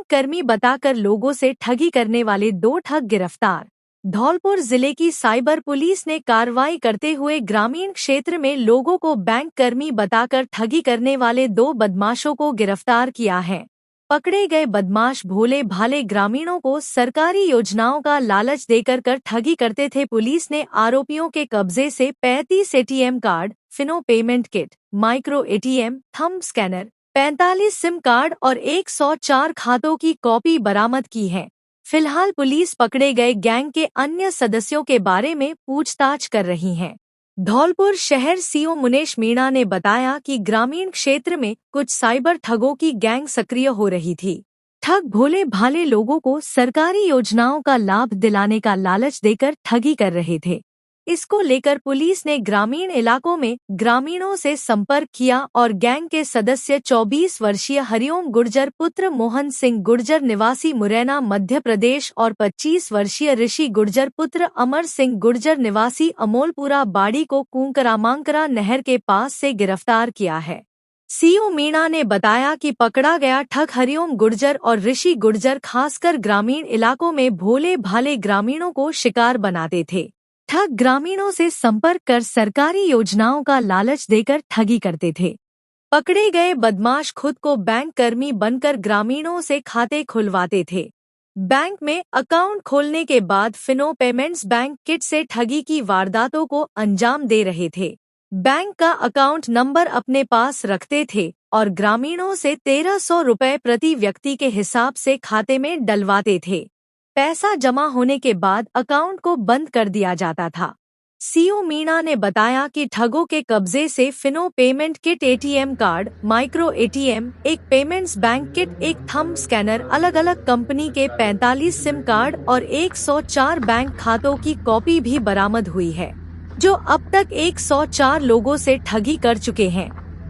कर्मी बताकर लोगों से ठगी करने वाले 2 ठग गिरफ्तार। धौलपुर जिले की साइबर पुलिस ने कार्रवाई करते हुए ग्रामीण क्षेत्र में लोगों को बैंक कर्मी बताकर ठगी करने वाले 2 बदमाशों को गिरफ्तार किया है। पकड़े गए बदमाश भोले भाले ग्रामीणों को सरकारी योजनाओं का लालच देकर ठगी करते थे। पुलिस ने आरोपियों के कब्जे से 35 ATM card, Fino payment kit, micro ATM, thumb scanner, 45 SIM card और 104 खातों की कॉपी बरामद की है। फिलहाल पुलिस पकड़े गए गैंग के अन्य सदस्यों के बारे में पूछताछ कर रही है। धौलपुर शहर सीओ मुनेश मीणा ने बताया कि ग्रामीण क्षेत्र में कुछ साइबर ठगों की गैंग सक्रिय हो रही थी। ठग भोले भाले लोगों को सरकारी योजनाओं का लाभ दिलाने का लालच देकर ठगी कर रहे थे। इसको लेकर पुलिस ने ग्रामीण इलाकों में ग्रामीणों से संपर्क किया और गैंग के सदस्य 24 वर्षीय हरिओम गुर्जर पुत्र मोहन सिंह गुर्जर निवासी मुरैना मध्य प्रदेश और 25 वर्षीय ऋषि गुर्जर पुत्र अमर सिंह गुर्जर निवासी अमोलपुरा बाड़ी को कुंकरामांकरा नहर के पास से गिरफ्तार किया है। सीओ मीणा ने बताया कि पकड़ा गया ठग हरिओम गुर्जर और ऋषि गुर्जर खासकर ग्रामीण इलाकों में भोले भाले ग्रामीणों को शिकार बनाते थे। ठग ग्रामीणों से संपर्क कर सरकारी योजनाओं का लालच देकर ठगी करते थे। पकड़े गए बदमाश खुद को बैंक कर्मी बनकर ग्रामीणों से खाते खुलवाते थे। बैंक में अकाउंट खोलने के बाद फिनो पेमेंट्स बैंक किट से ठगी की वारदातों को अंजाम दे रहे थे। बैंक का अकाउंट नंबर अपने पास रखते थे और ग्रामीणों से 1300 रुपए प्रति व्यक्ति के हिसाब से खाते में डलवाते थे। पैसा जमा होने के बाद अकाउंट को बंद कर दिया जाता था। सीओ मीणा ने बताया कि ठगों के कब्जे से Fino payment kit, ATM card, micro ATM, एक पेमेंट्स बैंक किट, एक थंब स्कैनर, अलग अलग कंपनी के 45 सिम कार्ड और 104 बैंक खातों की कॉपी भी बरामद हुई है, जो अब तक 104 लोगों से ठगी कर चुके हैं।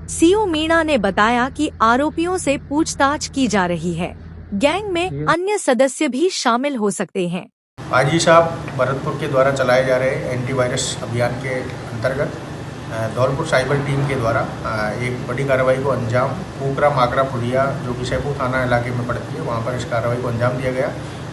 सीओ मीणा ने बताया कि आरोपियों से पूछताछ की जा रही है। गैंग में अन्य सदस्य भी शामिल हो सकते हैं। आजी साहब भरतपुर के द्वारा चलाए जा रहे एंटीवायरस अभियान के अंतर्गत धौलपुर साइबर टीम के द्वारा एक बड़ी कार्रवाई को अंजाम कुंकरामांकरा पुलिया जो कि सैफू थाना इलाके में पड़ती है, वहां पर इस कार्रवाई को अंजाम दिया गया।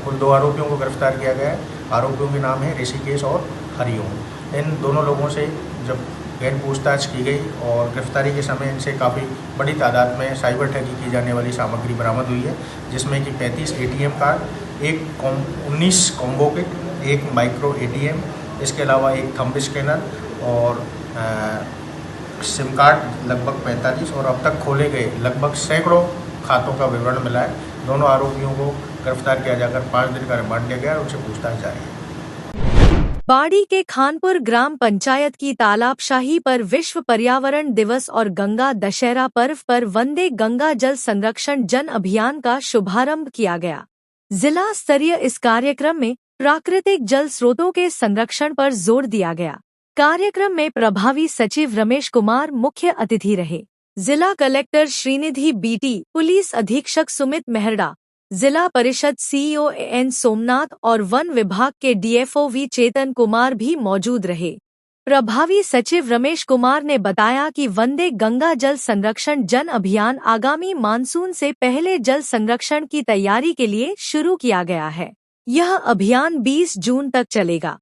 कुल 2 आरोपियों को गिरफ्तार किया गया है। आरोपियों के नाम है ऋषिकेश और हरिओम। इन दोनों लोगों से जब गहन पूछताछ की गई और गिरफ्तारी के समय इनसे काफ़ी बड़ी तादाद में साइबर ठगी की जाने वाली सामग्री बरामद हुई है, जिसमें कि 35 एटीएम कार्ड, 19 कॉम्बो किट, एक माइक्रो एटीएम, इसके अलावा एक थंब स्कैनर और सिम कार्ड लगभग 45 और अब तक खोले गए लगभग सैकड़ों खातों का विवरण मिला है। दोनों आरोपियों को गिरफ्तार किया जाकर 5 दिन का रिमांड लिया गया और उनसे पूछताछ जारी है। बाड़ी के खानपुर ग्राम पंचायत की तालाबशाही पर विश्व पर्यावरण दिवस और गंगा दशहरा पर्व पर वंदे गंगा जल संरक्षण जन अभियान का शुभारंभ किया गया। जिला स्तरीय इस कार्यक्रम में प्राकृतिक जल स्रोतों के संरक्षण पर जोर दिया गया। कार्यक्रम में प्रभावी सचिव रमेश कुमार मुख्य अतिथि रहे। जिला कलेक्टर श्रीनिधि बीटी, पुलिस अधीक्षक सुमित मेहरड़ा, जिला परिषद सीईओ एन सोमनाथ और वन विभाग के डीएफओ वी चेतन कुमार भी मौजूद रहे। प्रभावी सचिव रमेश कुमार ने बताया कि वंदे गंगा जल संरक्षण जन अभियान आगामी मानसून से पहले जल संरक्षण की तैयारी के लिए शुरू किया गया है। यह अभियान 20 जून तक चलेगा।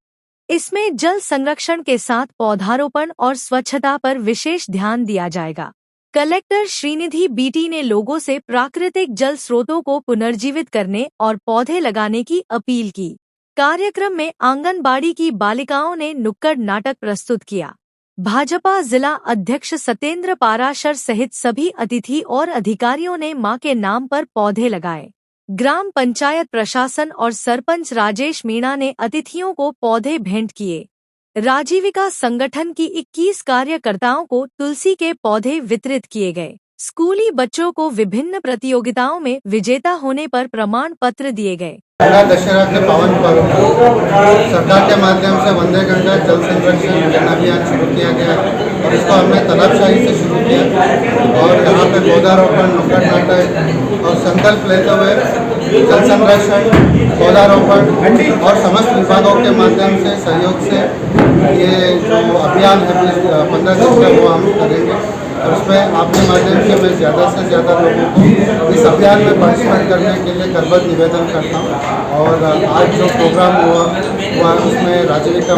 इसमें जल संरक्षण के साथ पौधारोपण और स्वच्छता पर विशेष ध्यान दिया जाएगा। कलेक्टर श्रीनिधि बीटी ने लोगों से प्राकृतिक जल स्रोतों को पुनर्जीवित करने और पौधे लगाने की अपील की। कार्यक्रम में आंगनबाड़ी की बालिकाओं ने नुक्कड़ नाटक प्रस्तुत किया। भाजपा जिला अध्यक्ष सत्येंद्र पाराशर सहित सभी अतिथि और अधिकारियों ने मां के नाम पर पौधे लगाए। ग्राम पंचायत प्रशासन और सरपंच राजेश मीणा ने अतिथियों को पौधे भेंट किए। राजीविका संगठन की 21 कार्यकर्ताओं को तुलसी के पौधे वितरित किए गए। स्कूली बच्चों को विभिन्न प्रतियोगिताओं में विजेता होने पर प्रमाण पत्र दिए गए। गंगा दशहरा के पावन पर्व सरकार के माध्यम से वंदे गंगा जल संरक्षण जन अभियान शुरू किया गया और इसको हमने तालाबशाही से शुरू किया और यहाँ पे पौधारोपण, नुक्कड़ नाटक और संकल्प लेते हुए जल संरक्षण, पौधारोपण और समस्त विभागों के माध्यम से सहयोग से ये जो अभियान है 15 दिन का वो हम करेंगे। और उसमें आपके माध्यम से मैं ज़्यादा से ज़्यादा लोगों को इस अभियान में पार्टिसिपेट करने के लिए करबद्ध निवेदन करता हूँ। और आज जो प्रोग्राम हुआ उसमें राजवीका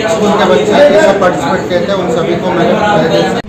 स्कूल के बच्चे सब पार्टिसिपेट किए थे, उन सभी को मैंने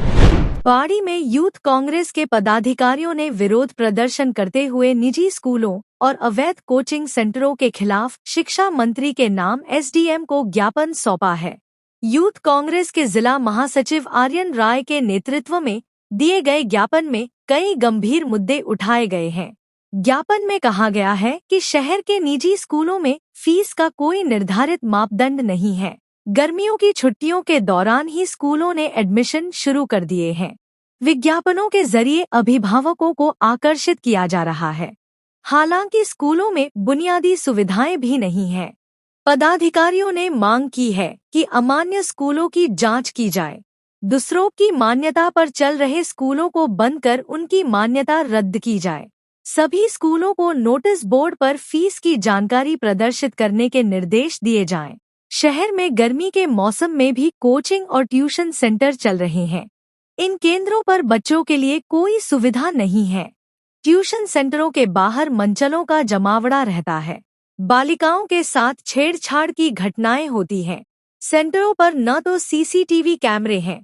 पहाड़ी में यूथ कांग्रेस के पदाधिकारियों ने विरोध प्रदर्शन करते हुए निजी स्कूलों और अवैध कोचिंग सेंटरों के खिलाफ शिक्षा मंत्री के नाम एसडीएम को ज्ञापन सौंपा है। यूथ कांग्रेस के जिला महासचिव आर्यन राय के नेतृत्व में दिए गए ज्ञापन में कई गंभीर मुद्दे उठाए गए हैं। ज्ञापन में कहा गया है कि शहर के निजी स्कूलों में फीस का कोई निर्धारित मापदंड नहीं है। गर्मियों की छुट्टियों के दौरान ही स्कूलों ने एडमिशन शुरू कर दिए हैं। विज्ञापनों के जरिए अभिभावकों को आकर्षित किया जा रहा है, हालांकि स्कूलों में बुनियादी सुविधाएं भी नहीं हैं। पदाधिकारियों ने मांग की है कि अमान्य स्कूलों की जांच की जाए, दूसरों की मान्यता पर चल रहे स्कूलों को बंद कर उनकी मान्यता रद्द की जाए। सभी स्कूलों को नोटिस बोर्ड पर फीस की जानकारी प्रदर्शित करने के निर्देश दिए जाएं। शहर में गर्मी के मौसम में भी कोचिंग और ट्यूशन सेंटर चल रहे हैं। इन केंद्रों पर बच्चों के लिए कोई सुविधा नहीं है। ट्यूशन सेंटरों के बाहर मंचलों का जमावड़ा रहता है। बालिकाओं के साथ छेड़छाड़ की घटनाएं होती हैं। सेंटरों पर न तो सीसीटीवी कैमरे हैं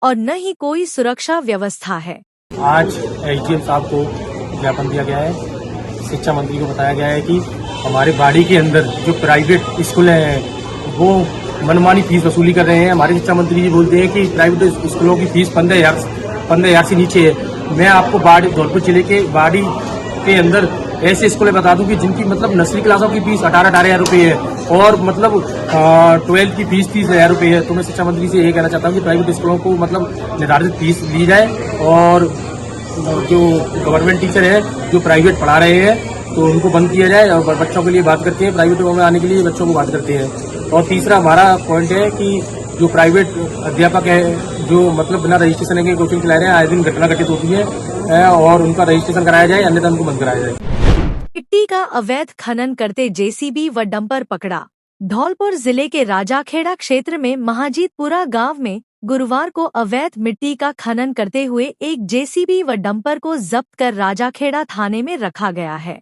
और न ही कोई सुरक्षा व्यवस्था है। आज एसडीएम साहब को ज्ञापन दिया गया है। शिक्षा मंत्री को बताया गया है कि हमारे बाड़ी के अंदर जो प्राइवेट स्कूल हैं वो मनमानी फीस वसूली कर रहे हैं। हमारे शिक्षा मंत्री जी बोलते हैं कि प्राइवेट स्कूलों की फीस 15,000 से नीचे है। मैं आपको धौलपुर जिले के बाड़ी के अंदर ऐसे स्कूलें बता दूं कि जिनकी मतलब नर्सरी क्लासों की फीस 18,000 रुपये है और मतलब 12th की फीस 30,000 रुपये है। तो मैं शिक्षा मंत्री से ये कहना चाहता हूँ कि प्राइवेट स्कूलों को मतलब निर्धारित फीस ली जाए और जो गवर्नमेंट टीचर है जो प्राइवेट पढ़ा रहे हैं तो उनको बंद किया जाए और बच्चों के लिए बात करते हैं, प्राइवेट में आने के लिए बच्चों को बात करते हैं। और तीसरा हमारा पॉइंट है कि जो प्राइवेट अध्यापक है जो मतलब बिना रजिस्ट्रेशन के कोचिंग चला रहे हैं, आए दिन घटना घटित होती है और उनका रजिस्ट्रेशन कराया जाए, अन्यथा उनको बंद कराया जाए। मिट्टी का अवैध खनन करते जेसीबी व डंपर पकड़ा। धौलपुर जिले के राजाखेड़ा क्षेत्र में महाजीतपुरा गांव में गुरुवार को अवैध मिट्टी का खनन करते हुए एक जेसीबी व डंपर को जब्त कर राजाखेड़ा थाने में रखा गया है।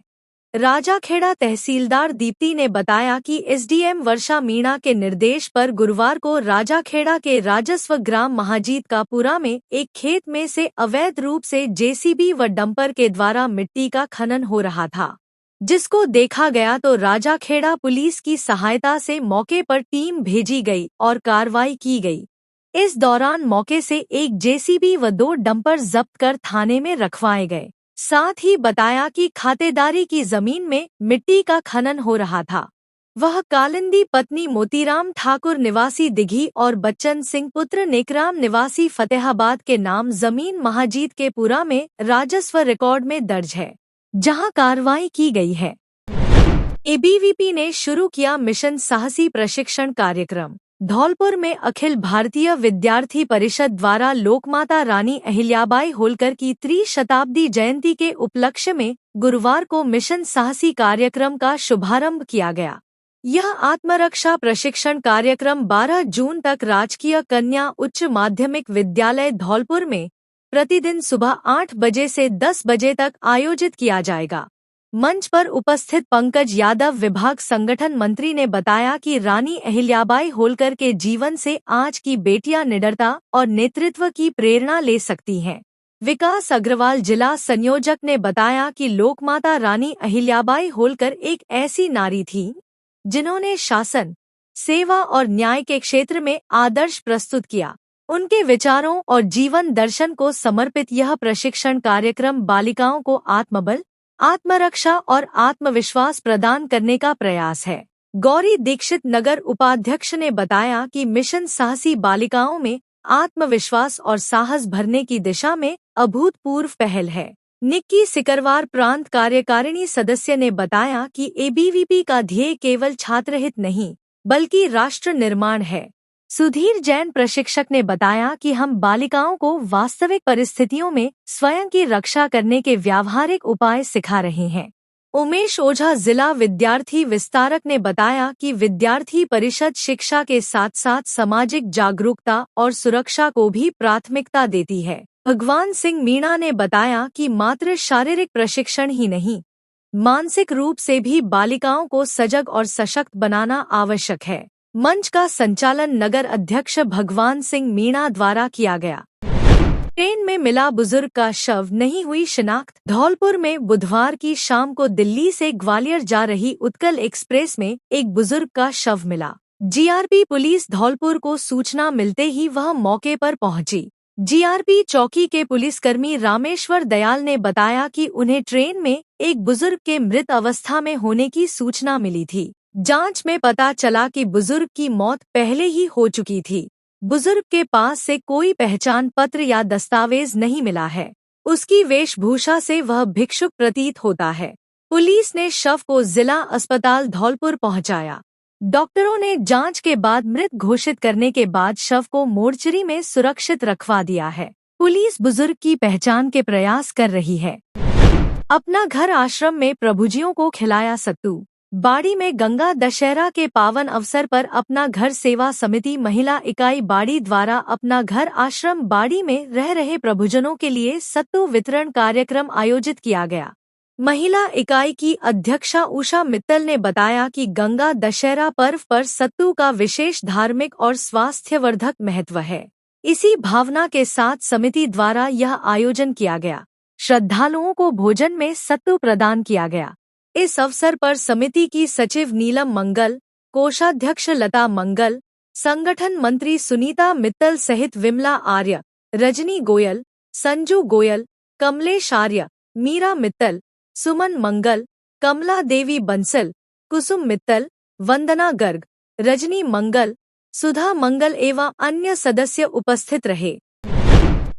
राजाखेड़ा तहसीलदार दीप्ति ने बताया कि एसडीएम वर्षा मीणा के निर्देश पर गुरुवार को राजाखेड़ा के राजस्व ग्राम महाजीतपुरा में एक खेत में से अवैध रूप से जेसीबी व डंपर के द्वारा मिट्टी का खनन हो रहा था, जिसको देखा गया तो राजाखेड़ा पुलिस की सहायता से मौके पर टीम भेजी गई और कार्रवाई की गई। इस दौरान मौके से एक जेसीबी व 2 डंपर जब्त कर थाने में रखवाए गए। साथ ही बताया कि खातेदारी की जमीन में मिट्टी का खनन हो रहा था। वह कालिंदी पत्नी मोतीराम ठाकुर निवासी दिघी और बच्चन सिंह पुत्र नेकराम निवासी फतेहाबाद के नाम जमीन महाजीतपुरा में राजस्व रिकॉर्ड में दर्ज है, जहां कार्रवाई की गई है। एबीवीपी ने शुरू किया मिशन साहसी प्रशिक्षण कार्यक्रम। धौलपुर में अखिल भारतीय विद्यार्थी परिषद द्वारा लोकमाता रानी अहिल्याबाई होलकर की 3 शताब्दी जयंती के उपलक्ष्य में गुरुवार को मिशन साहसी कार्यक्रम का शुभारंभ किया गया। यह आत्मरक्षा प्रशिक्षण कार्यक्रम 12 जून तक राजकीय कन्या उच्च माध्यमिक विद्यालय धौलपुर में प्रतिदिन सुबह 8 बजे से 10 बजे तक आयोजित किया जाएगा। मंच पर उपस्थित पंकज यादव विभाग संगठन मंत्री ने बताया कि रानी अहिल्याबाई होलकर के जीवन से आज की बेटियां निडरता और नेतृत्व की प्रेरणा ले सकती हैं। विकास अग्रवाल जिला संयोजक ने बताया कि लोकमाता रानी अहिल्याबाई होलकर एक ऐसी नारी थी जिन्होंने शासन, सेवा और न्याय के क्षेत्र में आदर्श प्रस्तुत किया। उनके विचारों और जीवन दर्शन को समर्पित यह प्रशिक्षण कार्यक्रम बालिकाओं को आत्मबल, आत्मरक्षा और आत्मविश्वास प्रदान करने का प्रयास है। गौरी दीक्षित नगर उपाध्यक्ष ने बताया कि मिशन साहसी बालिकाओं में आत्मविश्वास और साहस भरने की दिशा में अभूतपूर्व पहल है। निक्की सिकरवार प्रांत कार्यकारिणी सदस्य ने बताया कि एबीवीपी का ध्येय केवल छात्रहित नहीं बल्कि राष्ट्र निर्माण है। सुधीर जैन प्रशिक्षक ने बताया कि हम बालिकाओं को वास्तविक परिस्थितियों में स्वयं की रक्षा करने के व्यावहारिक उपाय सिखा रहे हैं। उमेश ओझा जिला विद्यार्थी विस्तारक ने बताया कि विद्यार्थी परिषद शिक्षा के साथ साथ सामाजिक जागरूकता और सुरक्षा को भी प्राथमिकता देती है। भगवान सिंह मीणा ने बताया कि मात्र शारीरिक प्रशिक्षण ही नहीं, मानसिक रूप से भी बालिकाओं को सजग और सशक्त बनाना आवश्यक है। मंच का संचालन नगर अध्यक्ष भगवान सिंह मीणा द्वारा किया गया। ट्रेन में मिला बुजुर्ग का शव, नहीं हुई शिनाख्त। धौलपुर में बुधवार की शाम को दिल्ली से ग्वालियर जा रही उत्कल एक्सप्रेस में एक बुजुर्ग का शव मिला। जीआरपी पुलिस धौलपुर को सूचना मिलते ही वह मौके पर पहुंची। जीआरपी चौकी के पुलिसकर्मी रामेश्वर दयाल ने बताया कि उन्हें ट्रेन में एक बुजुर्ग के मृत अवस्था में होने की सूचना मिली थी। जांच में पता चला कि बुजुर्ग की मौत पहले ही हो चुकी थी। बुजुर्ग के पास से कोई पहचान पत्र या दस्तावेज नहीं मिला है। उसकी वेशभूषा से वह भिक्षुक प्रतीत होता है। पुलिस ने शव को जिला अस्पताल धौलपुर पहुंचाया। डॉक्टरों ने जांच के बाद मृत घोषित करने के बाद शव को मोर्चरी में सुरक्षित रखवा दिया है। पुलिस बुजुर्ग की पहचान के प्रयास कर रही है। अपना घर आश्रम में प्रभुजियों को खिलाया सत्तू। बाड़ी में गंगा दशहरा के पावन अवसर पर अपना घर सेवा समिति महिला इकाई बाड़ी द्वारा अपना घर आश्रम बाड़ी में रह रहे प्रभुजनों के लिए सत्तू वितरण कार्यक्रम आयोजित किया गया। महिला इकाई की अध्यक्षा उषा मित्तल ने बताया कि गंगा दशहरा पर्व पर सत्तू का विशेष धार्मिक और स्वास्थ्यवर्धक महत्व है। इसी भावना के साथ समिति द्वारा यह आयोजन किया गया। श्रद्धालुओं को भोजन में सत्तू प्रदान किया गया। इस अवसर पर समिति की सचिव नीलम मंगल, कोषाध्यक्ष लता मंगल, संगठन मंत्री सुनीता मित्तल सहित विमला आर्य, रजनी गोयल, संजू गोयल, कमलेश आर्य, मीरा मित्तल, सुमन मंगल, कमला देवी बंसल, कुसुम मित्तल, वंदना गर्ग, रजनी मंगल, सुधा मंगल एवं अन्य सदस्य उपस्थित रहे।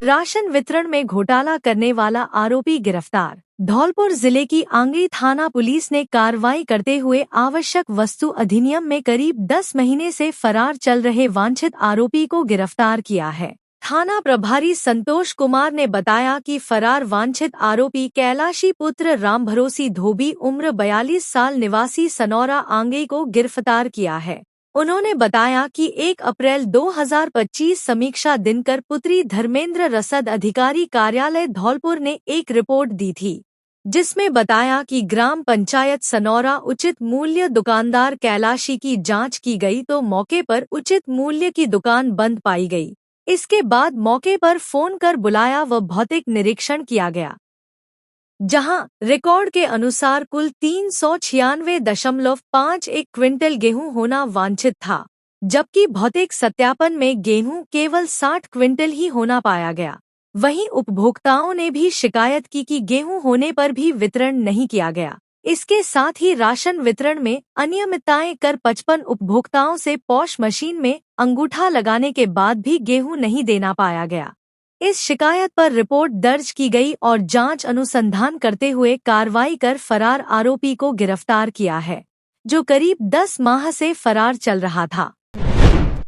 राशन वितरण में घोटाला करने वाला आरोपी गिरफ्तार। धौलपुर जिले की आंगरी थाना पुलिस ने कार्रवाई करते हुए आवश्यक वस्तु अधिनियम में करीब 10 महीने से फरार चल रहे वांछित आरोपी को गिरफ्तार किया है। थाना प्रभारी संतोष कुमार ने बताया कि फरार वांछित आरोपी कैलाशी पुत्र राम भरोसी धोबी उम्र 42 साल निवासी सनौरा आंगई को गिरफ्तार किया है। उन्होंने बताया कि 1 अप्रैल 2025 समीक्षा दिनकर पुत्री धर्मेंद्र रसद अधिकारी कार्यालय धौलपुर ने एक रिपोर्ट दी थी, जिसमें बताया कि ग्राम पंचायत सनौरा उचित मूल्य दुकानदार कैलाशी की जांच की गई तो मौके पर उचित मूल्य की दुकान बंद पाई गई। इसके बाद मौके पर फोन कर बुलाया व भौतिक निरीक्षण किया गया, जहां रिकॉर्ड के अनुसार कुल 396.51 क्विंटल गेहूं होना वांछित था, जबकि भौतिक सत्यापन में गेहूं केवल 60 क्विंटल ही होना पाया गया। वहीं उपभोक्ताओं ने भी शिकायत की कि गेहूं होने पर भी वितरण नहीं किया गया। इसके साथ ही राशन वितरण में अनियमितताएं कर 55 उपभोक्ताओं से पॉश मशीन में अंगूठा लगाने के बाद भी गेहूं नहीं देना पाया गया। इस शिकायत पर रिपोर्ट दर्ज की गई और जांच अनुसंधान करते हुए कार्रवाई कर फरार आरोपी को गिरफ्तार किया है, जो करीब 10 माह से फरार चल रहा था।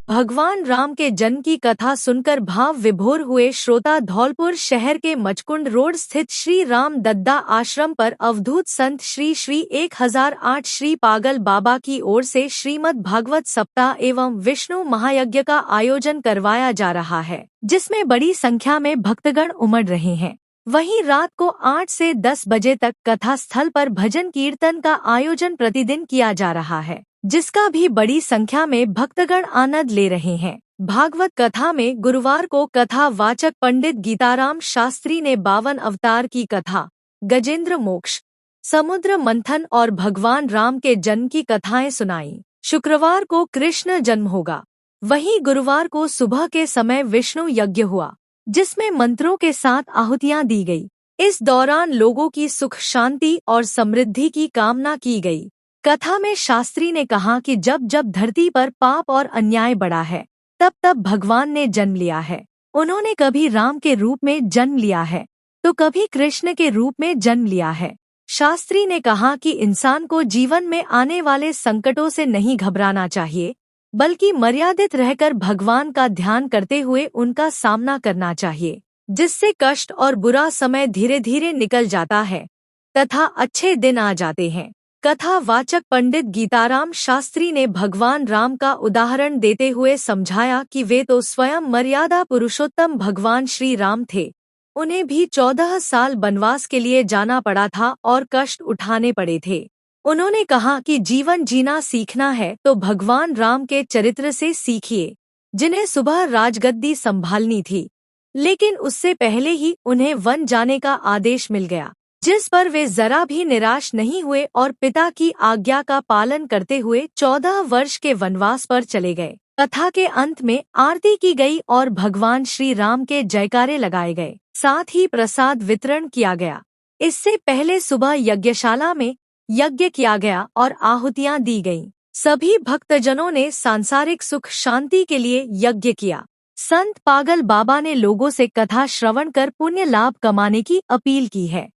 भगवान राम के जन्म की कथा सुनकर भाव विभोर हुए श्रोता धौलपुर शहर के मचकुंड रोड स्थित श्री राम दद्दा आश्रम पर अवधूत संत श्री 1008 श्री पागल बाबा की ओर से श्रीमद् भागवत सप्ताह एवं विष्णु महायज्ञ का आयोजन करवाया जा रहा है, जिसमें बड़ी संख्या में भक्तगण उमड़ रहे हैं। वहीं रात को 8 से 10 बजे तक कथा स्थल पर भजन कीर्तन का आयोजन प्रतिदिन किया जा रहा है, जिसका भी बड़ी संख्या में भक्तगण आनंद ले रहे हैं। भागवत कथा में गुरुवार को कथा वाचक पंडित गीताराम शास्त्री ने 52 अवतार की कथा, गजेंद्र मोक्ष, समुद्र मंथन और भगवान राम के जन्म की कथाएं सुनाई। शुक्रवार को कृष्ण जन्म होगा। वहीं गुरुवार को सुबह के समय विष्णु यज्ञ हुआ, जिसमें मंत्रों के साथ आहुतियां दी गई। इस दौरान लोगों की सुख शांति और समृद्धि की कामना की गई। कथा में शास्त्री ने कहा कि जब जब धरती पर पाप और अन्याय बढ़ा है, तब तब भगवान ने जन्म लिया है। उन्होंने कभी राम के रूप में जन्म लिया है तो कभी कृष्ण के रूप में जन्म लिया है। शास्त्री ने कहा कि इंसान को जीवन में आने वाले संकटों से नहीं घबराना चाहिए, बल्कि मर्यादित रहकर भगवान का ध्यान करते हुए उनका सामना करना चाहिए, जिससे कष्ट और बुरा समय धीरे धीरे निकल जाता है। तथा अच्छे दिन आ जाते हैं। कथा वाचक पंडित गीताराम शास्त्री ने भगवान राम का उदाहरण देते हुए समझाया कि वे तो स्वयं मर्यादा पुरुषोत्तम भगवान श्री राम थे। उन्हें भी 14 साल वनवास के लिए जाना पड़ा था और कष्ट उठाने पड़े थे। उन्होंने कहा कि जीवन जीना सीखना है तो भगवान राम के चरित्र से सीखिए, जिन्हें सुबह राजगद्दी संभालनी थी, लेकिन उससे पहले ही उन्हें वन जाने का आदेश मिल गया, जिस पर वे जरा भी निराश नहीं हुए और पिता की आज्ञा का पालन करते हुए 14 वर्ष के वनवास पर चले गए। कथा के अंत में आरती की गई और भगवान श्री राम के जयकारे लगाए गए, साथ ही प्रसाद वितरण किया गया। इससे पहले सुबह यज्ञशाला में यज्ञ किया गया और आहुतियां दी गईं। सभी भक्तजनों ने सांसारिक सुख शांति के लिए यज्ञ किया। संत पागल बाबा ने लोगों से कथा श्रवण कर पुण्य लाभ कमाने की अपील की है।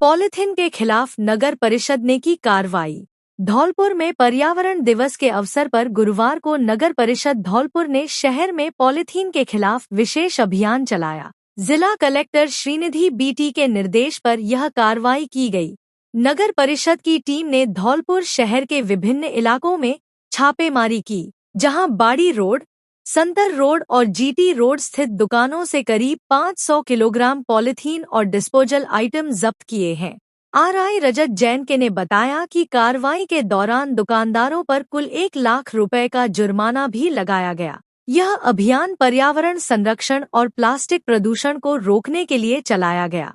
पॉलीथिन के खिलाफ नगर परिषद ने की कार्रवाई। धौलपुर में पर्यावरण दिवस के अवसर पर गुरुवार को नगर परिषद धौलपुर ने शहर में पॉलीथीन के खिलाफ विशेष अभियान चलाया। जिला कलेक्टर श्रीनिधि बीटी के निर्देश पर यह कार्रवाई की गई। नगर परिषद की टीम ने धौलपुर शहर के विभिन्न इलाकों में छापेमारी की, जहां बाड़ी रोड, संतर रोड और जीटी रोड स्थित दुकानों से करीब 500 किलोग्राम पॉलीथीन और डिस्पोजल आइटम जब्त किए हैं। आरआई रजत जैन के ने बताया कि कार्रवाई के दौरान दुकानदारों पर कुल 1 लाख रुपए का जुर्माना भी लगाया गया। यह अभियान पर्यावरण संरक्षण और प्लास्टिक प्रदूषण को रोकने के लिए चलाया गया।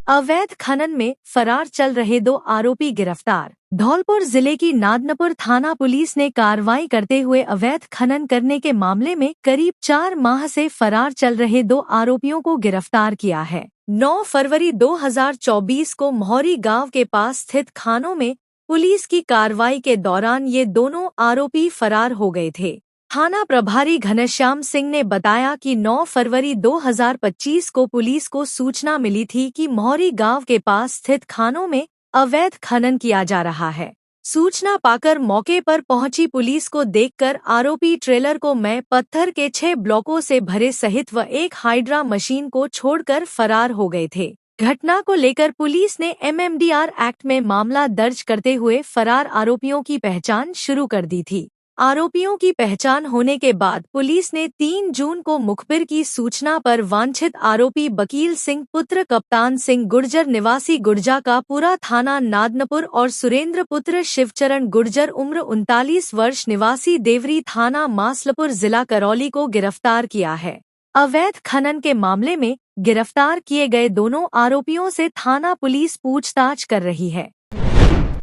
अवैध खनन में फरार चल रहे 2 आरोपी गिरफ्तार। धौलपुर जिले की नादनपुर थाना पुलिस ने कार्रवाई करते हुए अवैध खनन करने के मामले में करीब 4 माह से फरार चल रहे 2 आरोपियों को गिरफ्तार किया है। 9 फरवरी 2024 को मोहरी गांव के पास स्थित खानों में पुलिस की कार्रवाई के दौरान ये दोनों आरोपी फरार हो गए थे। थाना प्रभारी घनश्याम सिंह ने बताया कि 9 फरवरी 2025 को पुलिस को सूचना मिली थी कि मोहरी गांव के पास स्थित खानों में अवैध खनन किया जा रहा है। सूचना पाकर मौके पर पहुंची पुलिस को देखकर आरोपी ट्रेलर को पत्थर के 6 ब्लॉकों से भरे सहित व एक हाइड्रा मशीन को छोड़कर फरार हो गए थे। घटना को लेकर पुलिस ने एमएमडीआर एक्ट में मामला दर्ज करते हुए फरार आरोपियों की पहचान शुरू कर दी थी। आरोपियों की पहचान होने के बाद पुलिस ने 3 जून को मुखबिर की सूचना पर वांछित आरोपी वकील सिंह पुत्र कप्तान सिंह गुर्जर निवासी गुर्जा का पूरा थाना नादनपुर और सुरेंद्र पुत्र शिवचरण गुर्जर उम्र 39 वर्ष निवासी देवरी थाना मासलपुर जिला करौली को गिरफ्तार किया है। अवैध खनन के मामले में गिरफ्तार किए गए दोनों आरोपियों से थाना पुलिस पूछताछ कर रही है।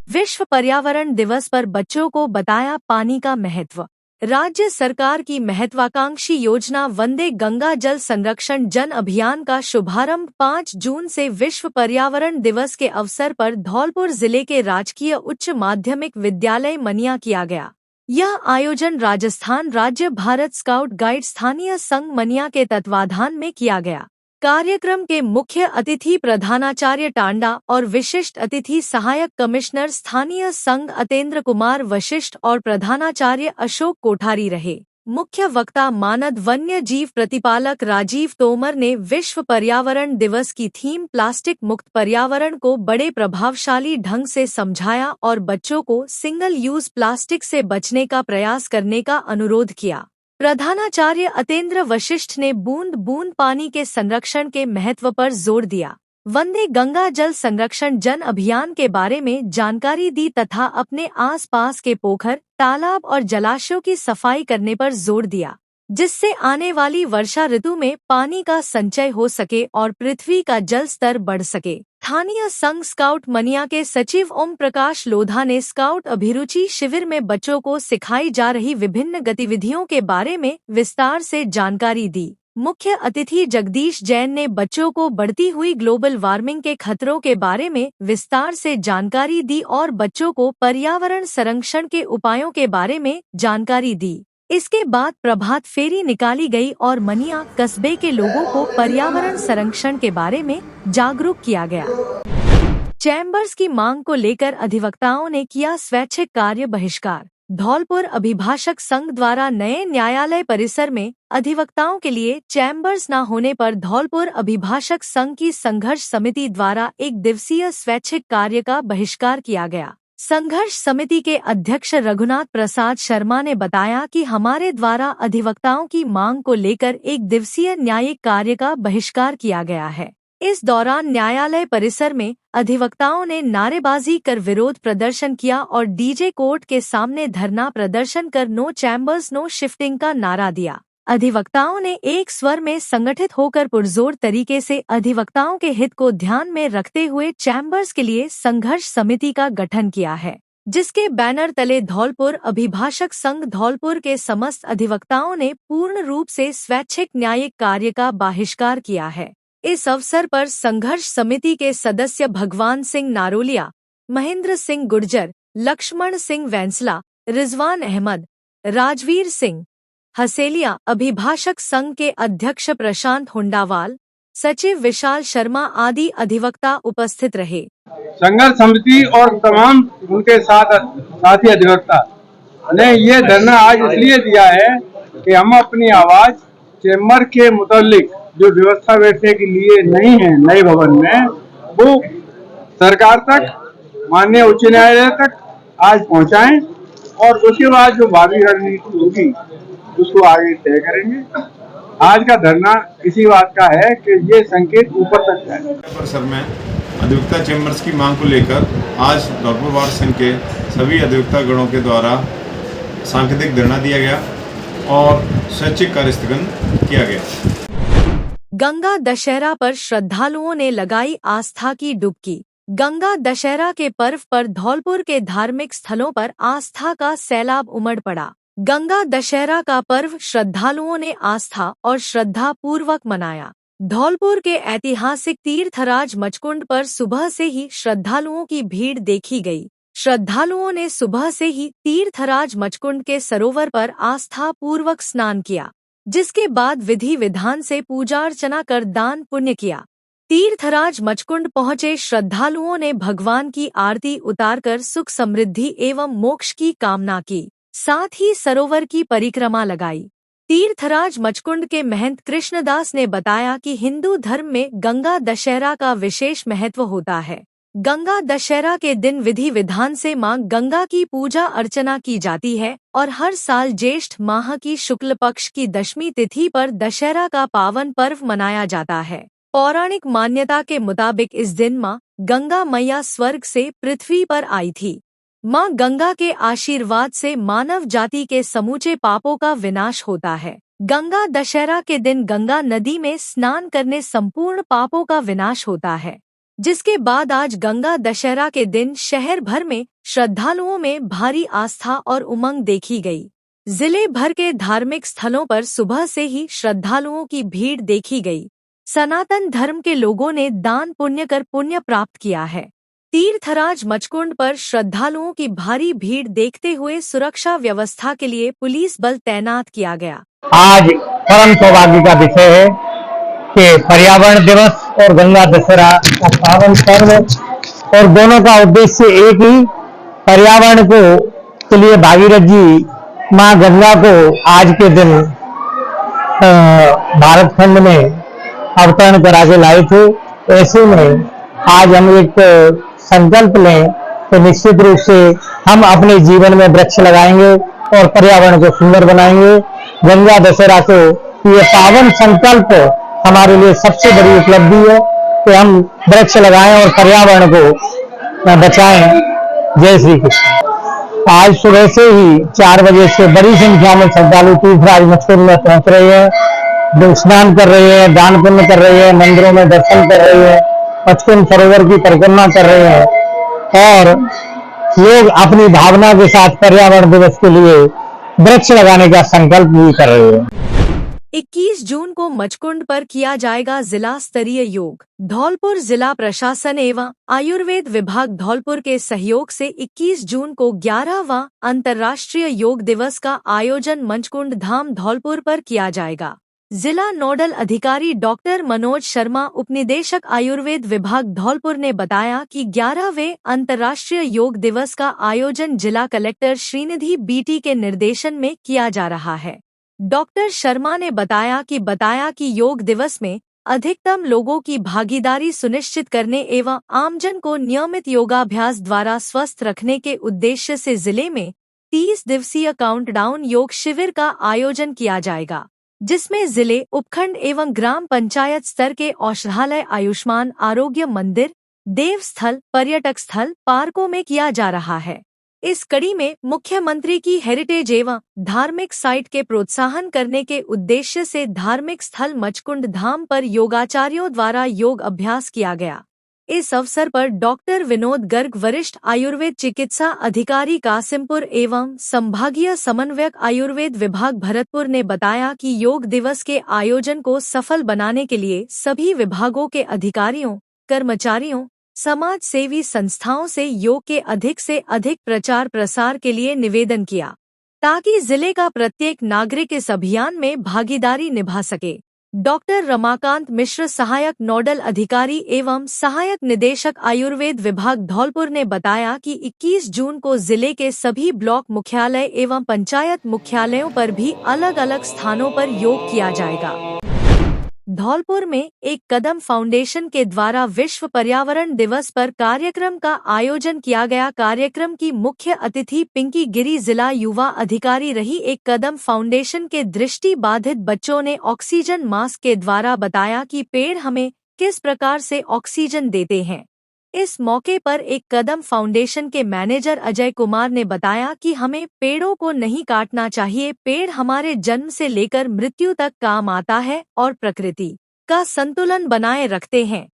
विश्व पर्यावरण दिवस पर बच्चों को बताया पानी का महत्व। राज्य सरकार की महत्वाकांक्षी योजना वंदे गंगा जल संरक्षण जन अभियान का शुभारंभ 5 जून से विश्व पर्यावरण दिवस के अवसर पर धौलपुर जिले के राजकीय उच्च माध्यमिक विद्यालय मनिया किया गया। यह आयोजन राजस्थान राज्य भारत स्काउट गाइड स्थानीय संघ मनिया के तत्वाधान में किया गया। कार्यक्रम के मुख्य अतिथि प्रधानाचार्य टांडा और विशिष्ट अतिथि सहायक कमिश्नर स्थानीय संघ अतेंद्र कुमार वशिष्ठ और प्रधानाचार्य अशोक कोठारी रहे। मुख्य वक्ता मानद वन्य जीव प्रतिपालक राजीव तोमर ने विश्व पर्यावरण दिवस की थीम प्लास्टिक मुक्त पर्यावरण को बड़े प्रभावशाली ढंग से समझाया और बच्चों को सिंगल यूज प्लास्टिक से बचने का प्रयास करने का अनुरोध किया। प्रधानाचार्य अतेंद्र वशिष्ठ ने बूंद बूंद पानी के संरक्षण के महत्व पर जोर दिया। वंदे गंगा जल संरक्षण जन अभियान के बारे में जानकारी दी तथा अपने आसपास के पोखर, तालाब और जलाशयों की सफाई करने पर जोर दिया, जिससे आने वाली वर्षा ऋतु में पानी का संचय हो सके और पृथ्वी का जल स्तर बढ़ सके। स्थानीय संघ स्काउट मनिया के सचिव ओम प्रकाश लोधा ने स्काउट अभिरुचि शिविर में बच्चों को सिखाई जा रही विभिन्न गतिविधियों के बारे में विस्तार से जानकारी दी। मुख्य अतिथि जगदीश जैन ने बच्चों को बढ़ती हुई ग्लोबल वार्मिंग के खतरों के बारे में विस्तार से जानकारी दी और बच्चों को पर्यावरण संरक्षण के उपायों के बारे में जानकारी दी। इसके बाद प्रभात फेरी निकाली गई और मनिया कस्बे के लोगों को पर्यावरण संरक्षण के बारे में जागरूक किया गया। चैम्बर्स की मांग को लेकर अधिवक्ताओं ने किया स्वैच्छिक कार्य बहिष्कार। धौलपुर अभिभाषक संघ द्वारा नए न्यायालय परिसर में अधिवक्ताओं के लिए चैम्बर्स न होने पर धौलपुर अभिभाषक संघ की संघर्ष समिति द्वारा एक दिवसीय स्वैच्छिक कार्य का बहिष्कार किया गया। संघर्ष समिति के अध्यक्ष रघुनाथ प्रसाद शर्मा ने बताया कि हमारे द्वारा अधिवक्ताओं की मांग को लेकर एक दिवसीय न्यायिक कार्य का बहिष्कार किया गया है। इस दौरान न्यायालय परिसर में अधिवक्ताओं ने नारेबाजी कर विरोध प्रदर्शन किया और डीजे कोर्ट के सामने धरना प्रदर्शन कर नो चैम्बर्स नो शिफ्टिंग का नारा दिया। अधिवक्ताओं ने एक स्वर में संगठित होकर पुरजोर तरीके से अधिवक्ताओं के हित को ध्यान में रखते हुए चैम्बर्स के लिए संघर्ष समिति का गठन किया है, जिसके बैनर तले धौलपुर अभिभाषक संघ धौलपुर के समस्त अधिवक्ताओं ने पूर्ण रूप से स्वैच्छिक न्यायिक कार्य का बहिष्कार किया है। इस अवसर पर संघर्ष समिति के सदस्य भगवान सिंह नारोलिया, महेंद्र सिंह गुर्जर, लक्ष्मण सिंह वैंसला, रिजवान अहमद, राजवीर सिंह हसेलिया, अभिभाषक संघ के अध्यक्ष प्रशांत हुंडावाल, सचिव विशाल शर्मा आदि अधिवक्ता उपस्थित रहे। संघर्ष समिति और तमाम उनके साथी अधिवक्ता ने ये धरना आज इसलिए दिया है कि हम अपनी आवाज चेंबर के मुतालिक जो व्यवस्था बैठने के लिए नहीं है नए भवन में, वो सरकार तक, माननीय उच्च न्यायालय तक आज पहुंचाएं और उसके बाद जो भावी रणनीति होगी उसको आगे तय करेंगे। आज का धरना इसी बात का है कि ये संकेत ऊपर तक जाए। परिसर में अधिवक्ता चैम्बर्स की मांग को लेकर आज धौलपुर बार संघ के सभी अधिवक्ता गणों के द्वारा सांकेतिक धरना दिया गया और स्वैच्छिक कार्य स्थगन किया गया। गंगा दशहरा पर श्रद्धालुओं ने लगाई आस्था की डुबकी। गंगा दशहरा के पर्व पर धौलपुर के धार्मिक स्थलों पर आस्था का सैलाब उमड़ पड़ा। गंगा दशहरा का पर्व श्रद्धालुओं ने आस्था और श्रद्धा पूर्वक मनाया। धौलपुर के ऐतिहासिक तीर्थराज मचकुंड पर सुबह से ही श्रद्धालुओं की भीड़ देखी गई। श्रद्धालुओं ने सुबह से ही तीर्थराज मचकुंड के सरोवर पर आस्था पूर्वक स्नान किया, जिसके बाद विधि विधान से पूजा अर्चना कर दान पुण्य किया। तीर्थराज मचकुंड पहुंचे श्रद्धालुओं ने भगवान की आरती उतारकर सुख समृद्धि एवं मोक्ष की कामना की, साथ ही सरोवर की परिक्रमा लगाई। तीर्थराज मचकुंड के महंत कृष्णदास ने बताया कि हिंदू धर्म में गंगा दशहरा का विशेष महत्व होता है। गंगा दशहरा के दिन विधि विधान से मां गंगा की पूजा अर्चना की जाती है और हर साल ज्येष्ठ माह की शुक्ल पक्ष की दशमी तिथि पर दशहरा का पावन पर्व मनाया जाता है। पौराणिक मान्यता के मुताबिक इस दिन मां गंगा मैया स्वर्ग से पृथ्वी पर आई थी। मां गंगा के आशीर्वाद से मानव जाति के समूचे पापों का विनाश होता है। गंगा दशहरा के दिन गंगा नदी में स्नान करने संपूर्ण पापों का विनाश होता है, जिसके बाद आज गंगा दशहरा के दिन शहर भर में श्रद्धालुओं में भारी आस्था और उमंग देखी गई। जिले भर के धार्मिक स्थलों पर सुबह से ही श्रद्धालुओं की भीड़ देखी गई। सनातन धर्म के लोगों ने दान पुण्य कर पुण्य प्राप्त किया है। तीर्थराज मचकुंड पर श्रद्धालुओं की भारी भीड़ देखते हुए सुरक्षा व्यवस्था के लिए पुलिस बल तैनात किया गया। आज परम सौभाग्य का विषय है कि पर्यावरण दिवस और गंगा दशहरा का पावन पर्व, और दोनों का उद्देश्य एक ही, पर्यावरण के लिए भागीरथ जी माँ गंगा को आज के दिन भारत खंड में अवतरण करा के लाए थे। ऐसे में आज हम एक संकल्प लें तो निश्चित रूप से हम अपने जीवन में वृक्ष लगाएंगे और पर्यावरण को सुंदर बनाएंगे। गंगा दशहरा को ये पावन संकल्प हमारे लिए सबसे बड़ी उपलब्धि है कि हम वृक्ष लगाएं और पर्यावरण को बचाएं। जय श्री कृष्ण। आज सुबह से ही 4 बजे से बड़ी संख्या में श्रद्धालु तीर्थराज मचकुंड में पहुंच रहे हैं, स्नान कर रहे हैं, दान पुण्य कर रहे हैं, मंदिरों में दर्शन कर रहे हैं, मचकुंड सरोवर की परिक्रमा कर रहे हैं और लोग अपनी भावना के साथ पर्यावरण दिवस के लिए वृक्ष लगाने का संकल्प भी कर रहे हैं। 21 जून को मचकुंड पर किया जाएगा जिला स्तरीय योग। धौलपुर जिला प्रशासन एवं आयुर्वेद विभाग धौलपुर के सहयोग से 21 जून को 11वां अंतर्राष्ट्रीय योग दिवस का आयोजन मचकुंड धाम धौलपुर पर किया जाएगा। जिला नोडल अधिकारी डॉक्टर मनोज शर्मा, उपनिदेशक आयुर्वेद विभाग धौलपुर ने बताया कि 11वें अंतर्राष्ट्रीय योग दिवस का आयोजन जिला कलेक्टर श्रीनिधि बीटी के निर्देशन में किया जा रहा है। डॉक्टर शर्मा ने बताया कि योग दिवस में अधिकतम लोगों की भागीदारी सुनिश्चित करने एवं आमजन को नियमित योगाभ्यास द्वारा स्वस्थ रखने के उद्देश्य से जिले में 30 दिवसीय काउंटडाउन योग शिविर का आयोजन किया जाएगा, जिसमें जिले, उपखंड एवं ग्राम पंचायत स्तर के औषधालय, आयुष्मान आरोग्य मंदिर, देव स्थल, पर्यटक स्थल, पार्कों में किया जा रहा है। इस कड़ी में मुख्यमंत्री की हेरिटेज एवं धार्मिक साइट के प्रोत्साहन करने के उद्देश्य से धार्मिक स्थल मचकुंड धाम पर योगाचार्यों द्वारा योग अभ्यास किया गया। इस अवसर पर डॉक्टर विनोद गर्ग, वरिष्ठ आयुर्वेद चिकित्सा अधिकारी कासिमपुर एवं संभागीय समन्वयक आयुर्वेद विभाग भरतपुर ने बताया कि योग दिवस के आयोजन को सफल बनाने के लिए सभी विभागों के अधिकारियों, कर्मचारियों, समाज सेवी संस्थाओं से योग के अधिक से अधिक प्रचार प्रसार के लिए निवेदन किया, ताकि जिले का प्रत्येक नागरिक इस अभियान में भागीदारी निभा सके। डॉक्टर रमाकांत मिश्र, सहायक नोडल अधिकारी एवं सहायक निदेशक आयुर्वेद विभाग धौलपुर ने बताया कि 21 जून को जिले के सभी ब्लॉक मुख्यालय एवं पंचायत मुख्यालयों पर भी अलग अलग स्थानों पर योग किया जाएगा। धौलपुर में एक कदम फाउंडेशन के द्वारा विश्व पर्यावरण दिवस पर कार्यक्रम का आयोजन किया गया। कार्यक्रम की मुख्य अतिथि पिंकी गिरी जिला युवा अधिकारी रही। एक कदम फाउंडेशन के दृष्टि बाधित बच्चों ने ऑक्सीजन मास्क के द्वारा बताया कि पेड़ हमें किस प्रकार से ऑक्सीजन देते हैं। इस मौके पर एक कदम फाउंडेशन के मैनेजर अजय कुमार ने बताया कि हमें पेड़ों को नहीं काटना चाहिए। पेड़ हमारे जन्म से लेकर मृत्यु तक काम आता है और प्रकृति का संतुलन बनाए रखते हैं।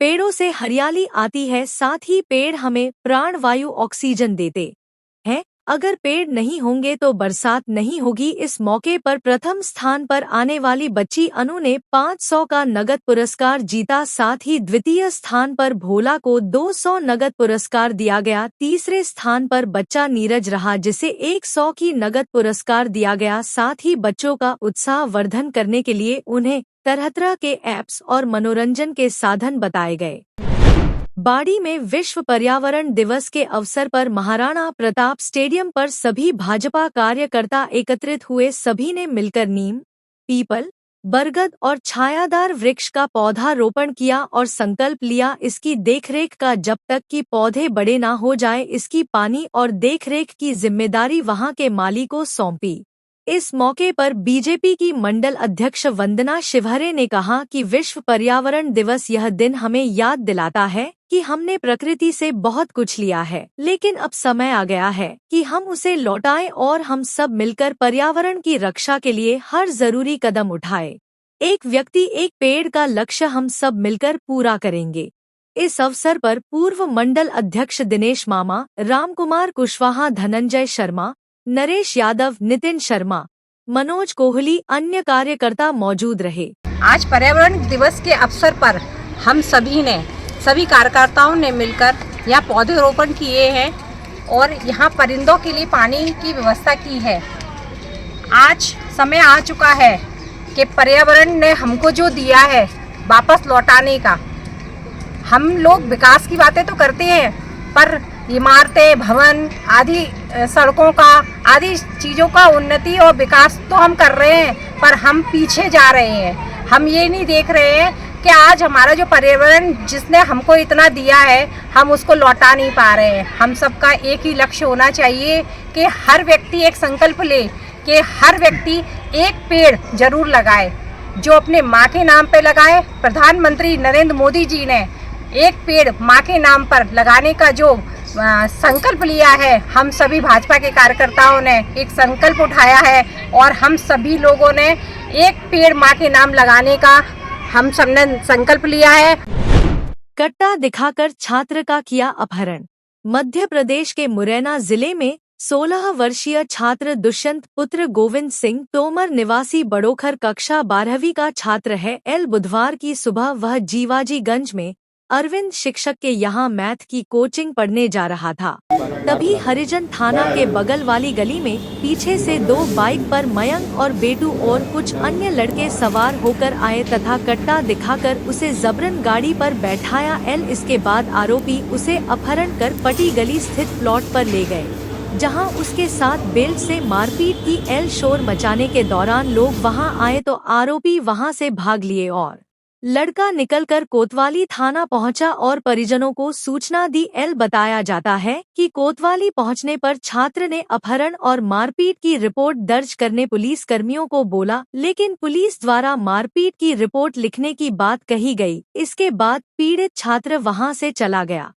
पेड़ों से हरियाली आती है, साथ ही पेड़ हमें प्राणवायु ऑक्सीजन देते हैं। अगर पेड़ नहीं होंगे तो बरसात नहीं होगी। इस मौके पर प्रथम स्थान पर आने वाली बच्ची अनु ने 500 का नगद पुरस्कार जीता। साथ ही द्वितीय स्थान पर भोला को 200 नगद पुरस्कार दिया गया। तीसरे स्थान पर बच्चा नीरज रहा, जिसे 100 की नगद पुरस्कार दिया गया। साथ ही बच्चों का उत्साह वर्धन करने के लिए उन्हें तरह तरह के ऐप्स और मनोरंजन के साधन बताए गए। बाड़ी में विश्व पर्यावरण दिवस के अवसर पर महाराणा प्रताप स्टेडियम पर सभी भाजपा कार्यकर्ता एकत्रित हुए। सभी ने मिलकर नीम, पीपल, बरगद और छायादार वृक्ष का पौधा रोपण किया और संकल्प लिया इसकी देखरेख का। जब तक कि पौधे बड़े ना हो जाए, इसकी पानी और देखरेख की जिम्मेदारी वहां के माली को सौंपी। इस मौके पर बीजेपी की मंडल अध्यक्ष वंदना शिवहरे ने कहा कि विश्व पर्यावरण दिवस यह दिन हमें याद दिलाता है कि हमने प्रकृति से बहुत कुछ लिया है, लेकिन अब समय आ गया है कि हम उसे लौटाएं और हम सब मिलकर पर्यावरण की रक्षा के लिए हर जरूरी कदम उठाएं। एक व्यक्ति एक पेड़ का लक्ष्य हम सब मिलकर पूरा करेंगे। इस अवसर पर पूर्व मंडल अध्यक्ष दिनेश मामा, रामकुमार कुशवाहा, धनंजय शर्मा, नरेश यादव, नितिन शर्मा, मनोज कोहली, अन्य कार्यकर्ता मौजूद रहे। आज पर्यावरण दिवस के अवसर पर हम सभी कार्यकर्ताओं ने मिलकर यहाँ पौधरोपण किए हैं और यहाँ परिंदों के लिए पानी की व्यवस्था की है। आज समय आ चुका है कि पर्यावरण ने हमको जो दिया है वापस लौटाने का। हम लोग विकास की बातें तो करते हैं, पर इमारतें, भवन आदि, सड़कों का आदि चीज़ों का उन्नति और विकास तो हम कर रहे हैं, पर हम पीछे जा रहे हैं। हम ये नहीं देख रहे हैं कि आज हमारा जो पर्यावरण जिसने हमको इतना दिया है, हम उसको लौटा नहीं पा रहे हैं। हम सबका एक ही लक्ष्य होना चाहिए कि हर व्यक्ति एक संकल्प ले कि हर व्यक्ति एक पेड़ जरूर लगाए, जो अपने माँ के नाम पे लगाए। प्रधानमंत्री नरेंद्र मोदी जी ने एक पेड़ माँ के नाम पर लगाने का जो संकल्प लिया है, हम सभी भाजपा के कार्यकर्ताओं ने एक संकल्प उठाया है और हम सभी लोगों ने एक पेड़ माँ के नाम लगाने का हम सबने संकल्प लिया है। कट्टा दिखाकर छात्र का किया अपहरण। मध्य प्रदेश के मुरैना जिले में 16 वर्षीय छात्र दुष्यंत पुत्र गोविंद सिंह तोमर निवासी बड़ोखर कक्षा 12वीं का छात्र है। बुधवार की सुबह वह जीवाजीगंज में अरविंद शिक्षक के यहाँ मैथ की कोचिंग पढ़ने जा रहा था। तभी हरिजन थाना के बगल वाली गली में पीछे से 2 बाइक पर मयंक और बेटू और कुछ अन्य लड़के सवार होकर आए तथा कट्टा दिखाकर उसे जबरन गाड़ी पर बैठाया। इसके बाद आरोपी उसे अपहरण कर पटी गली स्थित प्लॉट पर ले गए, जहां उसके साथ बेल्ट से मारपीट की। शोर मचाने के दौरान लोग वहां आए तो आरोपी वहां से भाग लिए और लड़का निकलकर कोतवाली थाना पहुंचा और परिजनों को सूचना दी। बताया जाता है कि कोतवाली पहुंचने पर छात्र ने अपहरण और मारपीट की रिपोर्ट दर्ज करने पुलिस कर्मियों को बोला, लेकिन पुलिस द्वारा मारपीट की रिपोर्ट लिखने की बात कही गई। इसके बाद पीड़ित छात्र वहां से चला गया।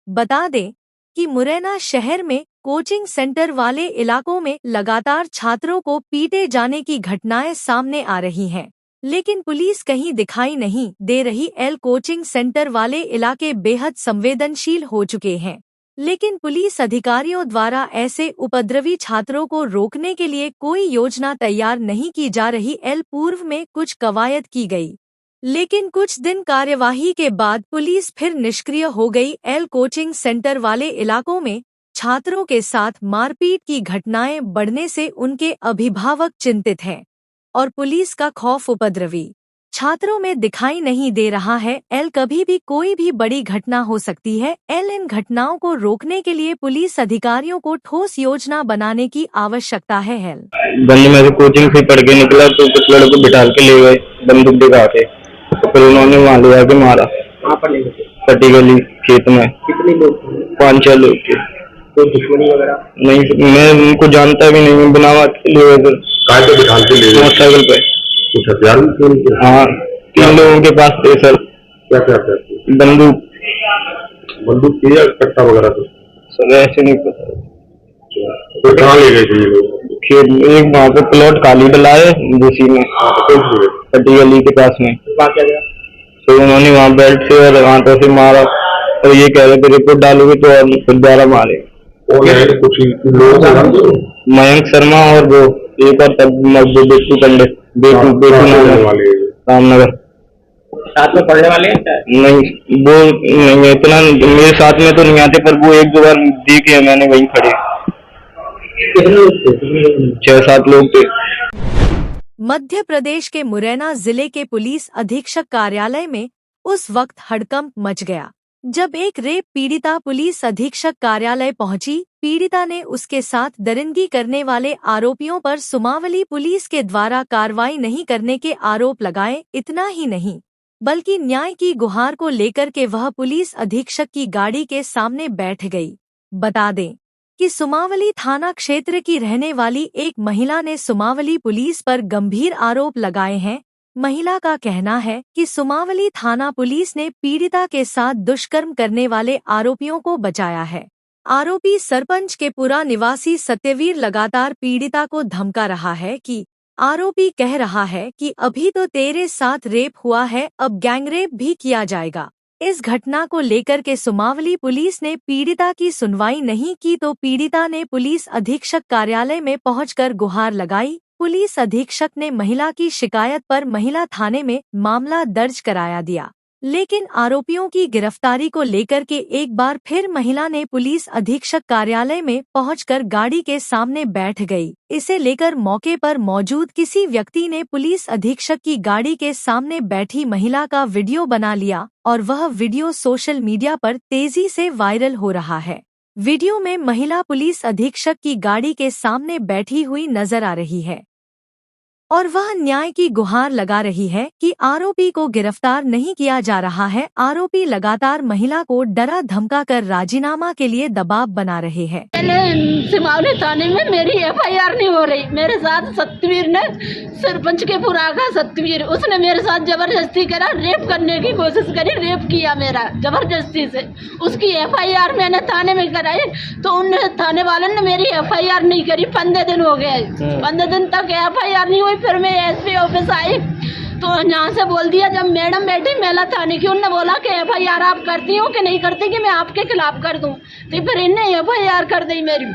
बता दें कि मुरैना शहर में कोचिंग सेंटर वाले इलाकों में लगातार छात्रों को पीटे जाने की घटनाएं सामने आ रही हैं, लेकिन पुलिस कहीं दिखाई नहीं दे रही। कोचिंग सेंटर वाले इलाके बेहद संवेदनशील हो चुके हैं, लेकिन पुलिस अधिकारियों द्वारा ऐसे उपद्रवी छात्रों को रोकने के लिए कोई योजना तैयार नहीं की जा रही। पूर्व में कुछ कवायद की गई, लेकिन कुछ दिन कार्यवाही के बाद पुलिस फिर निष्क्रिय हो गई। कोचिंग सेंटर वाले इलाकों में छात्रों के साथ मारपीट की घटनाएं बढ़ने से उनके अभिभावक चिंतित हैं और पुलिस का खौफ उपद्रवी छात्रों में दिखाई नहीं दे रहा है। कभी भी कोई भी बड़ी घटना हो सकती है। इन घटनाओं को रोकने के लिए पुलिस अधिकारियों को ठोस योजना बनाने की आवश्यकता है। बंदी में कोचिंग से पढ़ के निकला तो कुछ लड़कों को बिठा के ले गए बंदूक दिखा के, तो फिर उन्होंने वहाँ ले जाके मारा। कहाँ पर ले गए? पट्टी गली खेत में। कितने लोग? 5-6 लोग थे। कोई दुश्मनी वगैरह? नहीं, मैं उनको जानता भी नहीं, बिना बात के लिए काय पे बिठा के ले गए? मोटरसाइकिल पे। कुछ हथियार भी थे उनके? हाँ, 3 लोगों के पास थे सर। क्या क्या थे? बंदूक थी या कट्टा वगैरह थे? सर ऐसे नहीं पता। तो कहाँ ले गए थे ये लोग? खेत, एक वहाँ पे प्लॉट खाली डला है दूसरी में, पट्टी गली के पास में। तो उन्होंने वहाँ बेल्ट से और हाथों से मारा और ये कह रहे थे रिपोर्ट डालोगे तो फिर दोबारा मारे। कुछ लोग मयंक शर्मा और वो एक और बेटू पंडित, बेटू रामनगर। साथ में पढ़ने वाले हैं? नहीं, वो नहीं, इतना मेरे साथ में तो नहीं आते, पर वो 1-2 बार देखे मैंने वहीं खड़े। 6-7 लोग थे। मध्य प्रदेश के मुरैना जिले के पुलिस अधीक्षक कार्यालय में उस वक्त हड़कंप मच गया जब एक रेप पीड़िता पुलिस अधीक्षक कार्यालय पहुंची। पीड़िता ने उसके साथ दरिंदगी करने वाले आरोपियों पर सुमावली पुलिस के द्वारा कार्रवाई नहीं करने के आरोप लगाए। इतना ही नहीं, बल्कि न्याय की गुहार को लेकर के वह पुलिस अधीक्षक की गाड़ी के सामने बैठ गई। बता दें कि सुमावली थाना क्षेत्र की रहने वाली एक महिला ने सुमावली पुलिस पर गंभीर आरोप लगाए हैं। महिला का कहना है कि सुमावली थाना पुलिस ने पीड़िता के साथ दुष्कर्म करने वाले आरोपियों को बचाया है। आरोपी सरपंच के पुरा निवासी सत्यवीर लगातार पीड़िता को धमका रहा है कि आरोपी कह रहा है कि अभी तो तेरे साथ रेप हुआ है, अब गैंगरेप भी किया जाएगा। इस घटना को लेकर के सुमावली पुलिस ने पीड़िता की सुनवाई नहीं की तो पीड़िता ने पुलिस अधीक्षक कार्यालय में पहुंचकर गुहार लगाई। पुलिस अधीक्षक ने महिला की शिकायत पर महिला थाने में मामला दर्ज कराया दिया, लेकिन आरोपियों की गिरफ्तारी को लेकर के एक बार फिर महिला ने पुलिस अधीक्षक कार्यालय में पहुंचकर गाड़ी के सामने बैठ गई। इसे लेकर मौके पर मौजूद किसी व्यक्ति ने पुलिस अधीक्षक की गाड़ी के सामने बैठी महिला का वीडियो बना लिया और वह वीडियो सोशल मीडिया पर तेजी से वायरल हो रहा है। वीडियो में महिला पुलिस अधीक्षक की गाड़ी के सामने बैठी हुई नजर आ रही है और वह न्याय की गुहार लगा रही है कि आरोपी को गिरफ्तार नहीं किया जा रहा है। आरोपी लगातार महिला को डरा धमका कर राजीनामा के लिए दबाव बना रहे हैं। सिमावली थाने में मेरी FIR नहीं हो रही। मेरे साथ सत्यवीर ने, सरपंच के पुरा का सत्यवीर, उसने मेरे साथ जबरदस्ती करा, रेप करने की कोशिश करी, रेप किया मेरा जबरदस्ती से। उसकी FIR मैंने थाने में कराई तो उन थाने वालों ने मेरी FIR नहीं करी। 15 दिन हो गए, 15 दिन तक FIR नहीं हुई। फिर मैं SP ऑफिस आई तो यहाँ से बोल दिया, जब मैडम बैठी मेला थाने की, उन्होंने बोला कि FIR आप करती हो कि नहीं करती कि मैं आपके खिलाफ कर दूं। तो फिर इन्हें FIR कर दी मेरी।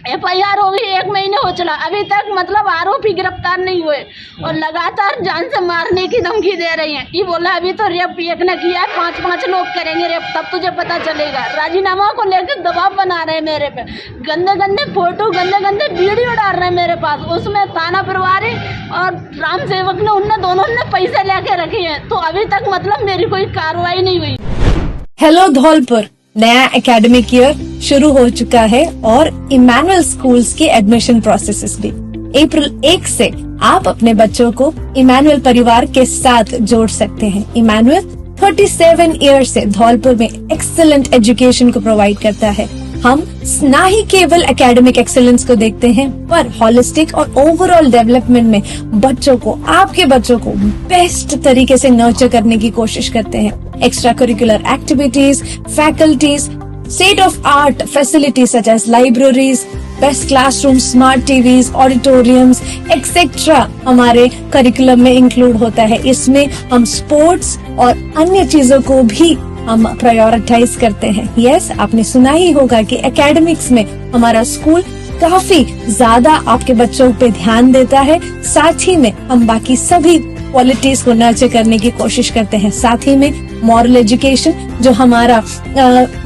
FIR हो गई, 1 महीने हो चला, अभी तक मतलब आरोपी गिरफ्तार नहीं हुए और लगातार जान से मारने की धमकी दे रही हैं। ये बोला अभी तो रेप एक ने किया है, 5 लोग करेंगे रेप, तब तुझे पता चलेगा। राजीनामा को लेकर दबाव बना रहे हैं मेरे पे, गंदे गंदे फोटो, गंदे गंदे वीडियो डाल रहे हैं मेरे पास। उसमें थाना प्रभारी और राम सेवक ने उनने दोनों ने पैसे लेके रखे हैं, तो अभी तक मतलब मेरी कोई कार्रवाई नहीं हुई। हेलो धौलपुर, नया एकेडमिक ईयर शुरू हो चुका है और इमैनुअल स्कूल्स की एडमिशन प्रोसेसेस भी। अप्रैल 1 से आप अपने बच्चों को इमैनुअल परिवार के साथ जोड़ सकते हैं। इमैनुअल 37 ईयर से धौलपुर में एक्सीलेंट एजुकेशन को प्रोवाइड करता है। हम न ही केवल एकेडमिक एक्सीलेंस को देखते हैं, पर हॉलिस्टिक और ओवरऑल डेवलपमेंट में बच्चों को, आपके बच्चों को बेस्ट तरीके से नर्चर करने की कोशिश करते हैं। Extra curricular activities, faculties, state of art facilities such as libraries, best classroom, smart TVs, auditoriums etcetera हमारे करिकुलम में इंक्लूड होता है। इसमें हम स्पोर्ट्स और अन्य चीजों को भी हम प्रायोरिटाइज करते हैं। यस, आपने सुना ही होगा कि एकेडमिक्स में हमारा स्कूल काफी ज्यादा आपके बच्चों पे ध्यान देता है। साथ ही में हम बाकी सभी क्वालिटीज को नर्चर करने की कोशिश करते हैं। साथ ही में मॉरल एजुकेशन, जो हमारा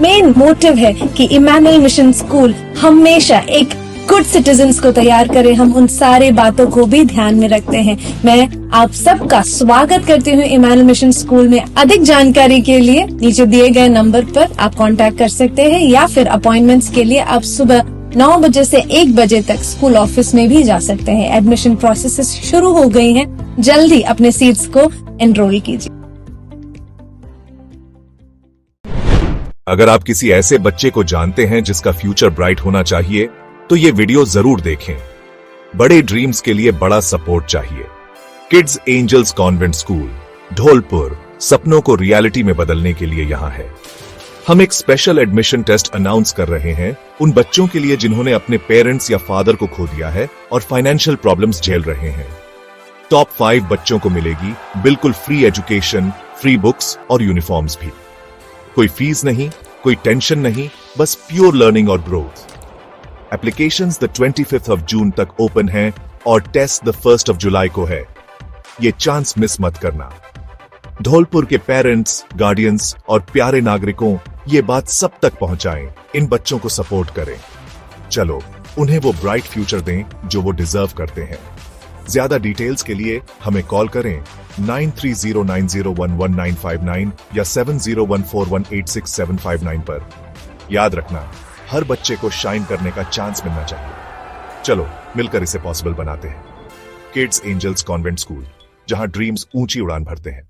मेन मोटिव है कि इमैनुअल मिशन स्कूल हमेशा एक गुड सिटीजन्स को तैयार करे, हम उन सारे बातों को भी ध्यान में रखते हैं। मैं आप सबका स्वागत करती हूँ इमैनुअल मिशन स्कूल में। अधिक जानकारी के लिए नीचे दिए गए नंबर पर आप कांटेक्ट कर सकते हैं, या फिर अपॉइंटमेंट्स के लिए आप सुबह 9 बजे से 1 बजे तक स्कूल ऑफिस में भी जा सकते हैं। एडमिशन प्रोसेस शुरू हो गई हैं, जल्दी अपने सीट्स को एनरोल कीजिए। अगर आप किसी ऐसे बच्चे को जानते हैं जिसका फ्यूचर ब्राइट होना चाहिए, तो ये वीडियो जरूर देखें। बड़े ड्रीम्स के लिए बड़ा सपोर्ट चाहिए। Kids angels convent school Dholpur सपनों को रियलिटी में बदलने के लिए यहाँ है। हम एक स्पेशल एडमिशन टेस्ट अनाउंस कर रहे हैं उन बच्चों के लिए जिन्होंने अपने पेरेंट्स या फादर को खो दिया है और फाइनेंशियल प्रॉब्लम्स झेल रहे हैं। टॉप 5 बच्चों को मिलेगी बिल्कुल फ्री एजुकेशन, फ्री बुक्स और यूनिफॉर्म्स भी। कोई फीस नहीं, कोई टेंशन नहीं, बस प्योर लर्निंग और growth. Applications the 25th of June तक ओपन हैं और test the 1st of July को है। ये चांस मिस मत करना। धौलपुर के पेरेंट्स, गार्डियंस और प्यारे नागरिकों, ये बात सब तक पहुंचाएं। इन बच्चों को सपोर्ट करें। चलो उन्हें वो ब्राइट फ्यूचर दें जो वो डिजर्व करते हैं। ज्यादा डिटेल्स के लिए हमें कॉल करें 9309011959 या 7014186759 पर। याद रखना, हर बच्चे को शाइन करने का चांस मिलना चाहिए। चलो मिलकर इसे पॉसिबल बनाते हैं। किड्स एंजल्स कॉन्वेंट स्कूल, जहां ड्रीम्स ऊंची उड़ान भरते हैं।